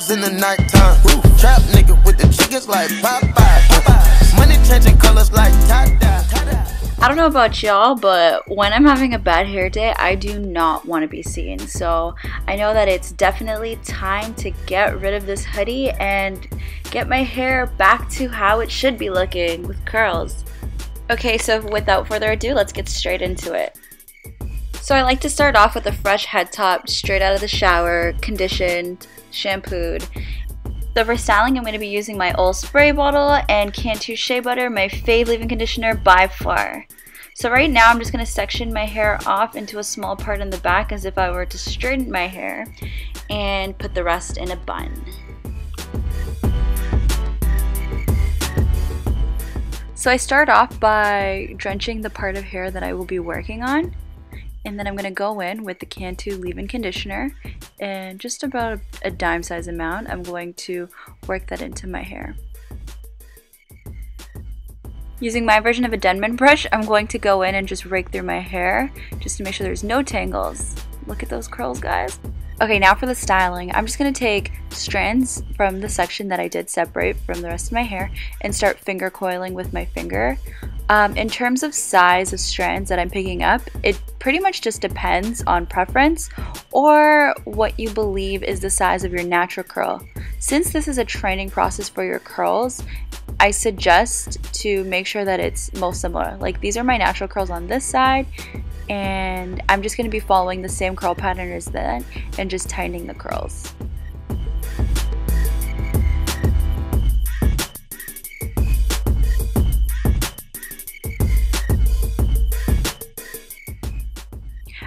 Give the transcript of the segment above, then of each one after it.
hoes in the nighttime. Trap nigga with the chickens like Popeye. Money changing colors like tie-dye. I don't know about y'all, but when I'm having a bad hair day, I do not want to be seen. So I know that it's definitely time to get rid of this hoodie and get my hair back to how it should be looking with curls. Okay, so without further ado, let's get straight into it. So I like to start off with a fresh head top, straight out of the shower, conditioned, shampooed. So for styling, I'm going to be using my old spray bottle and Cantu Shea Butter, my fave leave-in conditioner by far. So right now I'm just going to section my hair off into a small part in the back as if I were to straighten my hair and put the rest in a bun. So I start off by drenching the part of hair that I will be working on. And then I'm going to go in with the Cantu leave-in conditioner, and just about a dime size amount, I'm going to work that into my hair. Using my version of a Denman brush, I'm going to go in and just rake through my hair just to make sure there's no tangles. Look at those curls, guys. Okay, now for the styling. I'm just going to take strands from the section that I did separate from the rest of my hair and start finger coiling with my finger. In terms of size of strands that I'm picking up, it pretty much just depends on preference or what you believe is the size of your natural curl. Since this is a training process for your curls, I suggest to make sure that it's most similar. Like, these are my natural curls on this side, and I'm just going to be following the same curl pattern as that and just tightening the curls.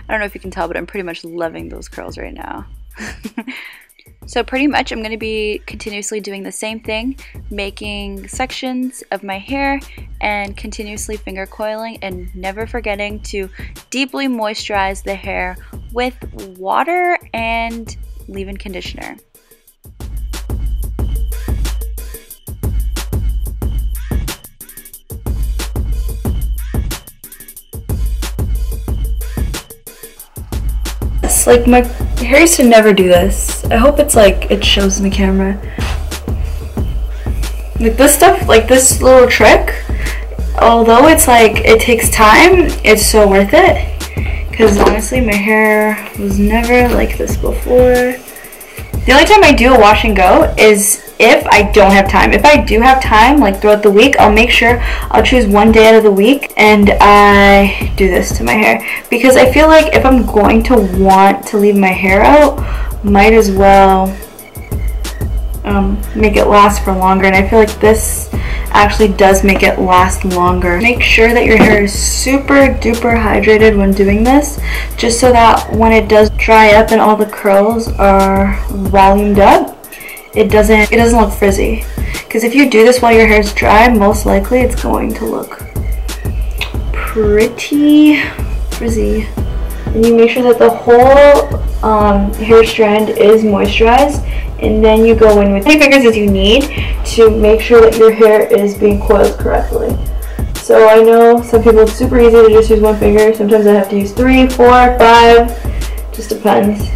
I don't know if you can tell, but I'm pretty much loving those curls right now. So pretty much I'm going to be continuously doing the same thing, making sections of my hair and continuously finger coiling, and never forgetting to deeply moisturize the hair with water and leave-in conditioner. Like, my hair used to never do this. I hope it's like it shows in the camera. Like, this stuff, like this little trick, although it's like it takes time, it's so worth it. Because honestly, my hair was never like this before. The only time I do a wash and go is if I don't have time. If I do have time, like throughout the week, I'll make sure I'll choose one day out of the week and I do this to my hair. Because I feel like if I'm going to want to leave my hair out, might as well make it last for longer. And I feel like this actually does make it last longer. Make sure that your hair is super duper hydrated when doing this, just so that when it does dry up and all the curls are volumed up, it doesn't look frizzy. Because if you do this while your hair is dry, most likely it's going to look pretty frizzy. And you make sure that the whole hair strand is moisturized, and then you go in with as many fingers as you need to make sure that your hair is being coiled correctly. So I know some people, it's super easy to just use one finger. Sometimes I have to use 3, 4, 5, just depends.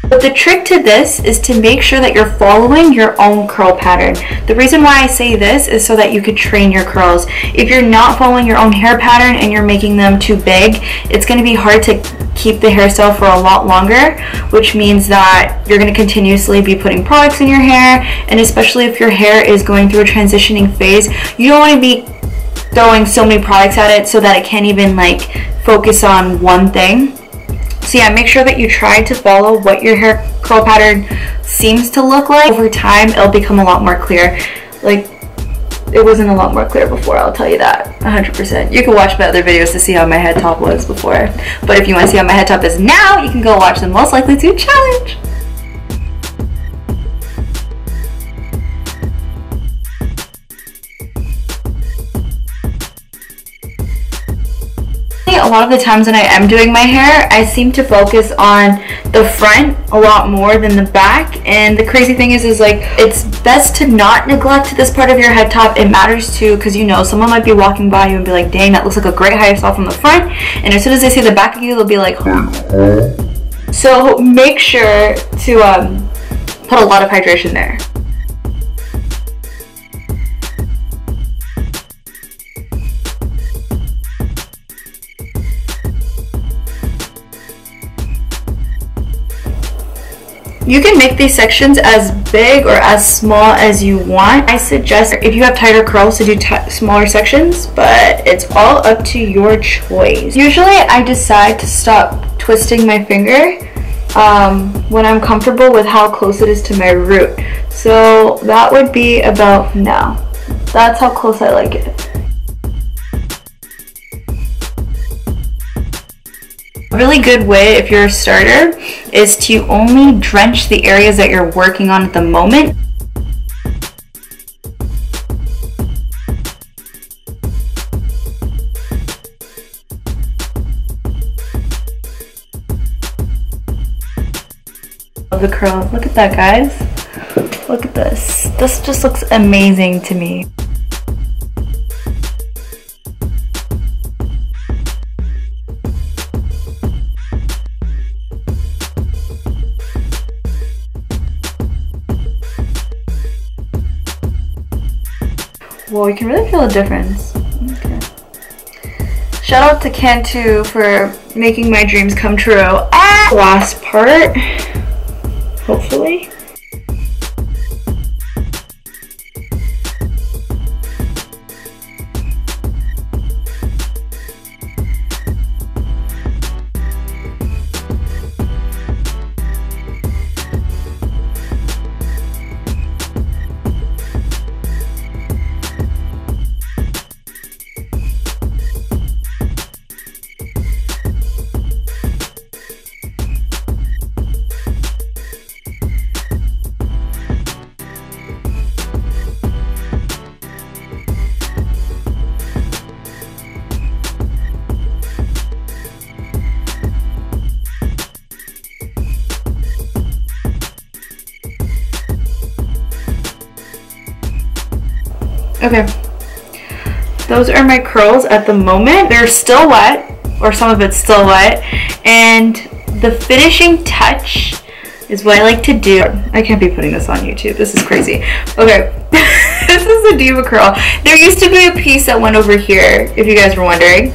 But the trick to this is to make sure that you're following your own curl pattern. The reason why I say this is so that you could train your curls. If you're not following your own hair pattern and you're making them too big, it's going to be hard to keep the hairstyle for a lot longer, which means that you're going to continuously be putting products in your hair, and especially if your hair is going through a transitioning phase, you don't want to be throwing so many products at it so that it can't even like focus on one thing. So yeah, make sure that you try to follow what your hair curl pattern seems to look like. Over time, it'll become a lot more clear. Like, it wasn't a lot more clear before, I'll tell you that, 100%. You can watch my other videos to see how my head top was before. But if you want to see how my head top is now, you can go watch the Most Likely To challenge. A lot of the times when I am doing my hair, I seem to focus on the front a lot more than the back, and the crazy thing is like, it's best to not neglect this part of your head top. It matters too, because you know, someone might be walking by you and be like, dang, that looks like a great hairstyle from the front, and as soon as they see the back of you, they'll be like, huh? So make sure to put a lot of hydration there. You can make these sections as big or as small as you want. I suggest if you have tighter curls to do smaller sections, but it's all up to your choice. Usually I decide to stop twisting my finger when I'm comfortable with how close it is to my root. So that would be about now. That's how close I like it. A really good way if you're a starter is to only drench the areas that you're working on at the moment. Love the curls. Look at that, guys. Look at this. This just looks amazing to me. Whoa, you can really feel a difference. Okay. Shout out to Cantu for making my dreams come true. Last part, hopefully. Okay, those are my curls at the moment. They're still wet, or some of it's still wet, and the finishing touch is what I like to do. I can't be putting this on YouTube, this is crazy. Okay, this is a diva curl. There used to be a piece that went over here, if you guys were wondering,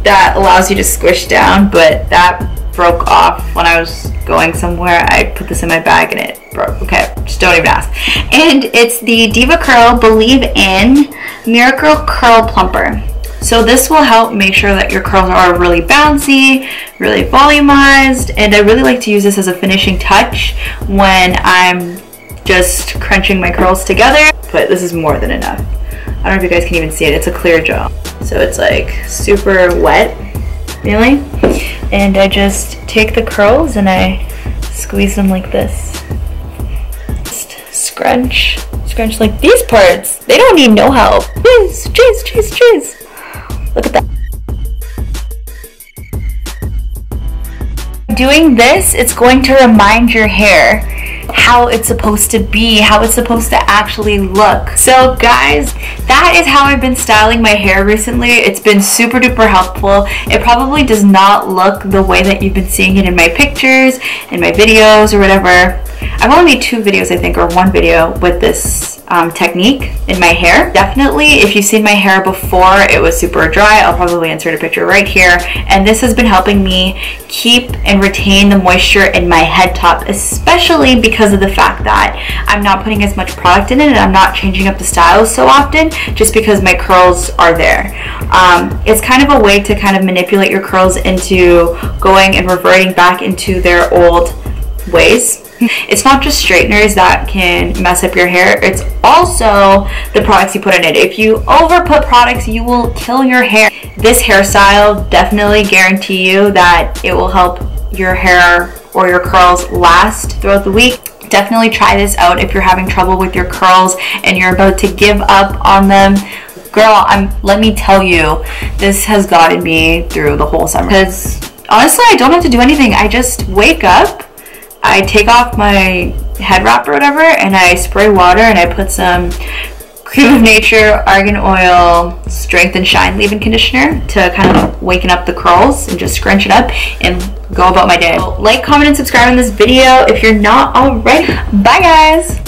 that allows you to squish down, but that broke off when I was going somewhere. I put this in my bag and it broke. Okay, just don't even ask. And it's the Diva Curl Believe In Miracle Curl Plumper. So this will help make sure that your curls are really bouncy, really volumized, and I really like to use this as a finishing touch when I'm just crunching my curls together. But this is more than enough. I don't know if you guys can even see it. It's a clear gel. So it's like super wet, really. And I just take the curls and I squeeze them like this. Just scrunch like these parts. They don't need no help. Jeez. Look at that. Doing this, it's going to remind your hair how it's supposed to be, how it's supposed to actually look. So guys, that is how I've been styling my hair recently. It's been super duper helpful. It probably does not look the way that you've been seeing it in my pictures, in my videos or whatever. I've only made 2 videos, I think, or 1 video with this technique in my hair. Definitely, if you've seen my hair before, it was super dry. I'll probably insert a picture right here. And this has been helping me keep and retain the moisture in my head top, especially because of the fact that I'm not putting as much product in it and I'm not changing up the styles so often just because my curls are there. It's kind of a way to kind of manipulate your curls into going and reverting back into their old ways. It's not just straighteners that can mess up your hair, it's also the products you put in it. If you over put products, you will kill your hair. This hairstyle definitely guarantee you that it will help your hair or your curls last throughout the week. Definitely try this out if you're having trouble with your curls and you're about to give up on them. Girl, let me tell you, this has gotten me through the whole summer. Because honestly, I don't have to do anything. I just wake up, I take off my head wrap or whatever, and I spray water and I put some Cream of Nature Argan Oil Strength and Shine Leave-In Conditioner to kind of waken up the curls and just scrunch it up and go about my day. Like, comment, and subscribe on this video if you're not already. Bye guys!